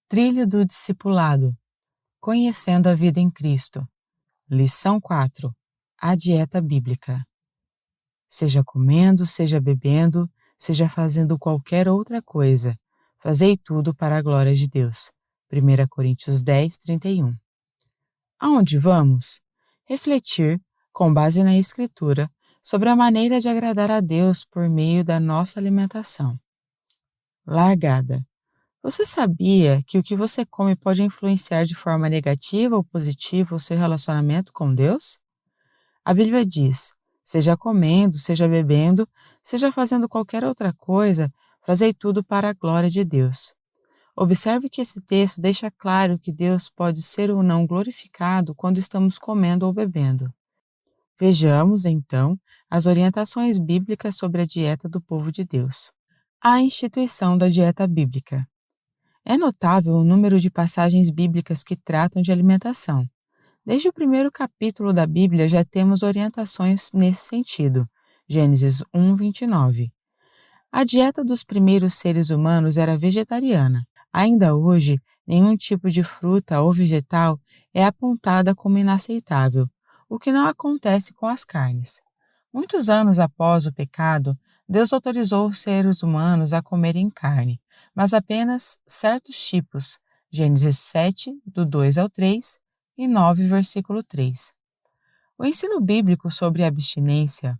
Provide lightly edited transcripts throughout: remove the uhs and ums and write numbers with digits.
Trilha do Discipulado. Conhecendo a vida em Cristo. Lição 4. A dieta bíblica. Seja comendo, seja bebendo, seja fazendo qualquer outra coisa, fazei tudo para a glória de Deus. 1 Coríntios 10, 31. Aonde vamos? Refletir, com base na Escritura, sobre a maneira de agradar a Deus por meio da nossa alimentação. Largada. Você sabia que o que você come pode influenciar de forma negativa ou positiva o seu relacionamento com Deus? A Bíblia diz: seja comendo, seja bebendo, seja fazendo qualquer outra coisa, fazei tudo para a glória de Deus. Observe que esse texto deixa claro que Deus pode ser ou não glorificado quando estamos comendo ou bebendo. Vejamos, então, as orientações bíblicas sobre a dieta do povo de Deus. A instituição da dieta bíblica. É notável o número de passagens bíblicas que tratam de alimentação. Desde o primeiro capítulo da Bíblia já temos orientações nesse sentido. Gênesis 1, 29. A dieta dos primeiros seres humanos era vegetariana. Ainda hoje, nenhum tipo de fruta ou vegetal é apontada como inaceitável, o que não acontece com as carnes. Muitos anos após o pecado, Deus autorizou os seres humanos a comerem carne, mas apenas certos tipos. Gênesis 7, do 2 ao 3 e 9, versículo 3. O ensino bíblico sobre abstinência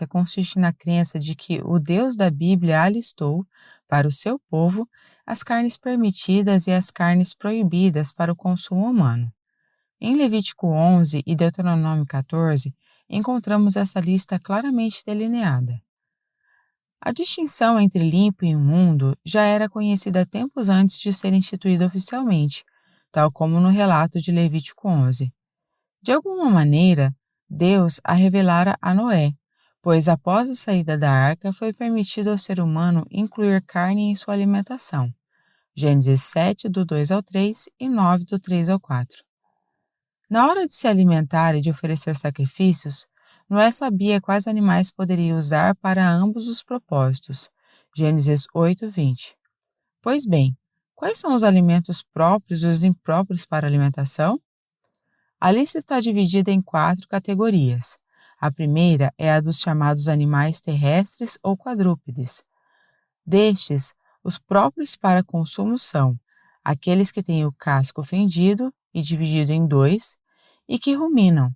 consiste na crença de que o Deus da Bíblia alistou, para o seu povo, as carnes permitidas e as carnes proibidas para o consumo humano. Em Levítico 11 e Deuteronômio 14, encontramos essa lista claramente delineada. A distinção entre limpo e imundo já era conhecida tempos antes de ser instituída oficialmente, tal como no relato de Levítico 11. De alguma maneira, Deus a revelara a Noé, pois após a saída da arca foi permitido ao ser humano incluir carne em sua alimentação. Gênesis 7, do 2 ao 3 e 9, do 3 ao 4. Na hora de se alimentar e de oferecer sacrifícios, Noé sabia quais animais poderia usar para ambos os propósitos. Gênesis 8, 20. Pois bem, quais são os alimentos próprios e os impróprios para alimentação? A lista está dividida em 4 categorias. A primeira é a dos chamados animais terrestres ou quadrúpedes. Destes, os próprios para consumo são aqueles que têm o casco fendido e dividido em 2 e que ruminam.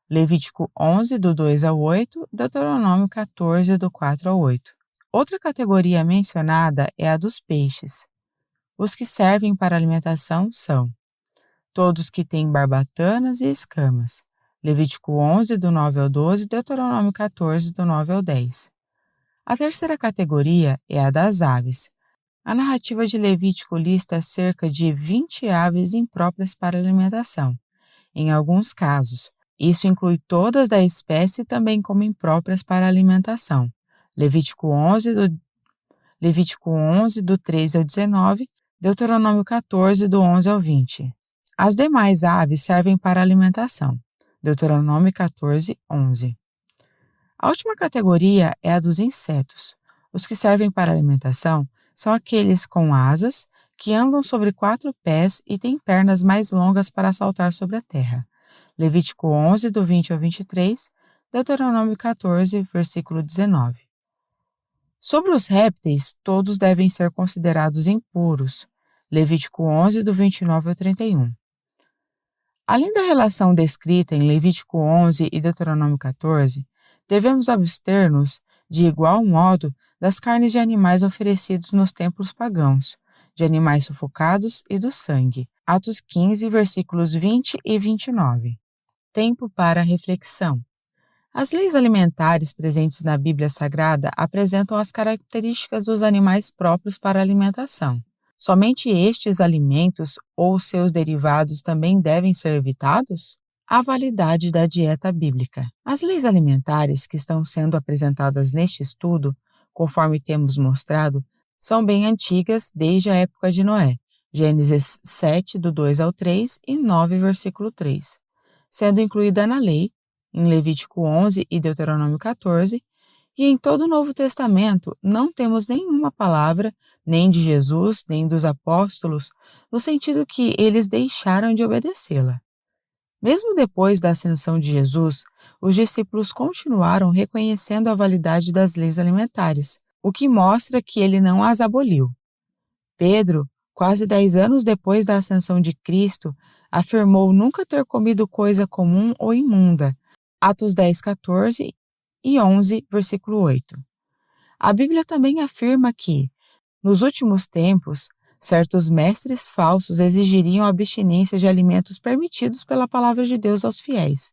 Levítico 11, do 2 ao 8, Deuteronômio 14, do 4 ao 8. Outra categoria mencionada é a dos peixes. Os que servem para alimentação são todos que têm barbatanas e escamas. Levítico 11, do 9 ao 12, Deuteronômio 14, do 9 ao 10. A terceira categoria é a das aves. A narrativa de Levítico lista cerca de 20 aves impróprias para alimentação. Em alguns casos, isso inclui todas da espécie também como impróprias para alimentação. Levítico 11, do 13 ao 19, Deuteronômio 14, do 11 ao 20. As demais aves servem para alimentação. Deuteronômio 14, 11. A última categoria é a dos insetos. Os que servem para alimentação são aqueles com asas, que andam sobre 4 pés e têm pernas mais longas para saltar sobre a terra. Levítico 11, do 20 ao 23, Deuteronômio 14, versículo 19. Sobre os répteis, todos devem ser considerados impuros. Levítico 11, do 29 ao 31. Além da relação descrita em Levítico 11 e Deuteronômio 14, devemos abster-nos, de igual modo, das carnes de animais oferecidos nos templos pagãos, de animais sufocados e do sangue. Atos 15, versículos 20 e 29. Tempo para reflexão. As leis alimentares presentes na Bíblia Sagrada apresentam as características dos animais próprios para alimentação. Somente estes alimentos ou seus derivados também devem ser evitados? A validade da dieta bíblica. As leis alimentares que estão sendo apresentadas neste estudo, conforme temos mostrado, são bem antigas desde a época de Noé. Gênesis 7, do 2 ao 3 e 9, versículo 3. Sendo incluída na lei, em Levítico 11 e Deuteronômio 14, E em todo o Novo Testamento não temos nenhuma palavra, nem de Jesus, nem dos apóstolos, no sentido que eles deixaram de obedecê-la. Mesmo depois da ascensão de Jesus, os discípulos continuaram reconhecendo a validade das leis alimentares, o que mostra que ele não as aboliu. Pedro, quase 10 anos depois da ascensão de Cristo, afirmou nunca ter comido coisa comum ou imunda. Atos 10, 14 e 11, versículo 8. A Bíblia também afirma que, nos últimos tempos, certos mestres falsos exigiriam a abstinência de alimentos permitidos pela palavra de Deus aos fiéis,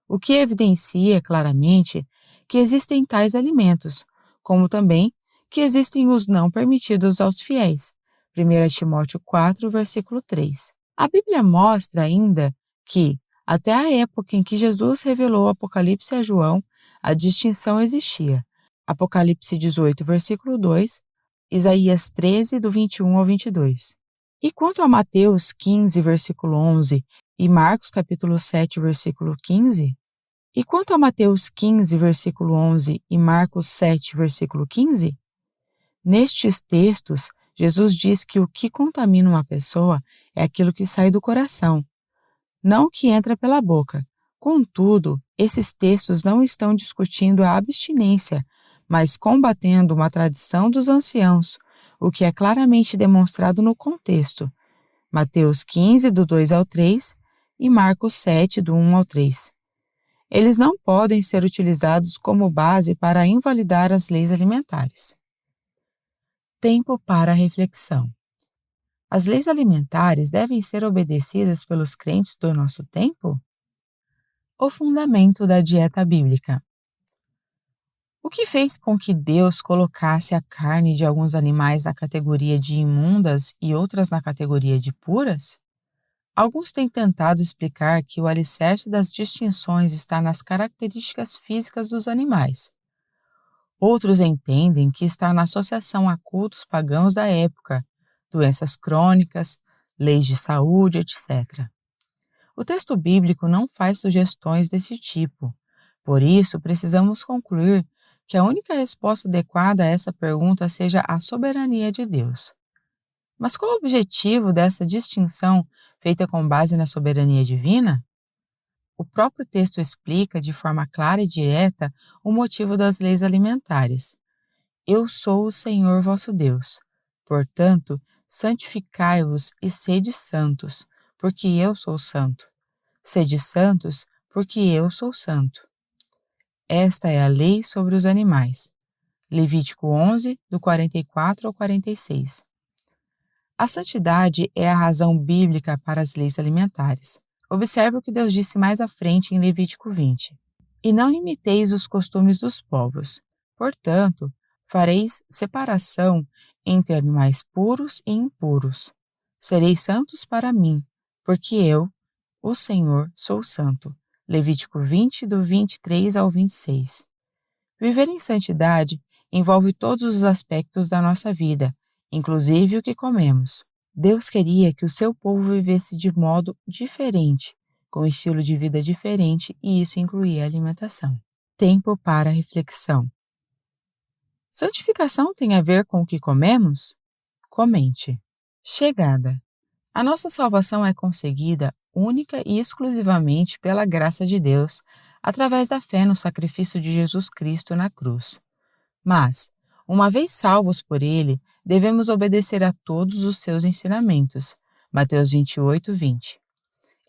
o que evidencia claramente que existem tais alimentos, como também que existem os não permitidos aos fiéis. 1 Timóteo 4, versículo 3. A Bíblia mostra ainda que, até a época em que Jesus revelou o Apocalipse a João, a distinção existia. Apocalipse 18, versículo 2, Isaías 13, do 21 ao 22. E quanto a Mateus 15, versículo 11, e Marcos capítulo 7, versículo 15? E quanto a Mateus 15, versículo 11, e Marcos 7, versículo 15? Nestes textos, Jesus diz que o que contamina uma pessoa é aquilo que sai do coração, não o que entra pela boca. Contudo, esses textos não estão discutindo a abstinência, mas combatendo uma tradição dos anciãos, o que é claramente demonstrado no contexto. Mateus 15, do 2 ao 3 e Marcos 7, do 1 ao 3. Eles não podem ser utilizados como base para invalidar as leis alimentares. Tempo para a reflexão. As leis alimentares devem ser obedecidas pelos crentes do nosso tempo? O fundamento da dieta bíblica. O que fez com que Deus colocasse a carne de alguns animais na categoria de imundas e outras na categoria de puras? Alguns têm tentado explicar que o alicerce das distinções está nas características físicas dos animais. Outros entendem que está na associação a cultos pagãos da época, doenças crônicas, leis de saúde, etc. O texto bíblico não faz sugestões desse tipo. Por isso, precisamos concluir que a única resposta adequada a essa pergunta seja a soberania de Deus. Mas qual o objetivo dessa distinção feita com base na soberania divina? O próprio texto explica de forma clara e direta o motivo das leis alimentares. Eu sou o Senhor vosso Deus. Portanto, santificai-vos e sede santos, porque eu sou santo. Sede santos, porque eu sou santo. Esta é a lei sobre os animais. Levítico 11, do 44 ao 46. A santidade é a razão bíblica para as leis alimentares. Observe o que Deus disse mais à frente em Levítico 20. E não imiteis os costumes dos povos. Portanto, fareis separação entre animais puros e impuros. Sereis santos para mim, porque eu, o Senhor, sou santo. Levítico 20, do 23 ao 26. Viver em santidade envolve todos os aspectos da nossa vida, inclusive o que comemos. Deus queria que o seu povo vivesse de modo diferente, com um estilo de vida diferente, e isso incluía a alimentação. Tempo para a reflexão. Santificação tem a ver com o que comemos? Comente. Chegada. A nossa salvação é conseguida única e exclusivamente pela graça de Deus, através da fé no sacrifício de Jesus Cristo na cruz. Mas, uma vez salvos por Ele, devemos obedecer a todos os seus ensinamentos. Mateus 28, 20.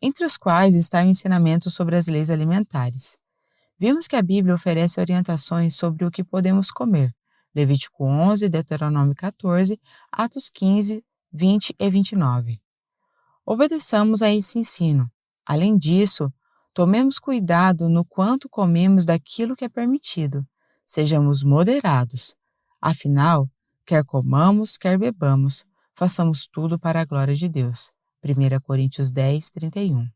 Entre os quais está o ensinamento sobre as leis alimentares. Vimos que a Bíblia oferece orientações sobre o que podemos comer. Levítico 11, Deuteronômio 14, Atos 15, 20 e 29. Obedeçamos a esse ensino. Além disso, tomemos cuidado no quanto comemos daquilo que é permitido. Sejamos moderados. Afinal, quer comamos, quer bebamos, façamos tudo para a glória de Deus. 1 Coríntios 10, 31.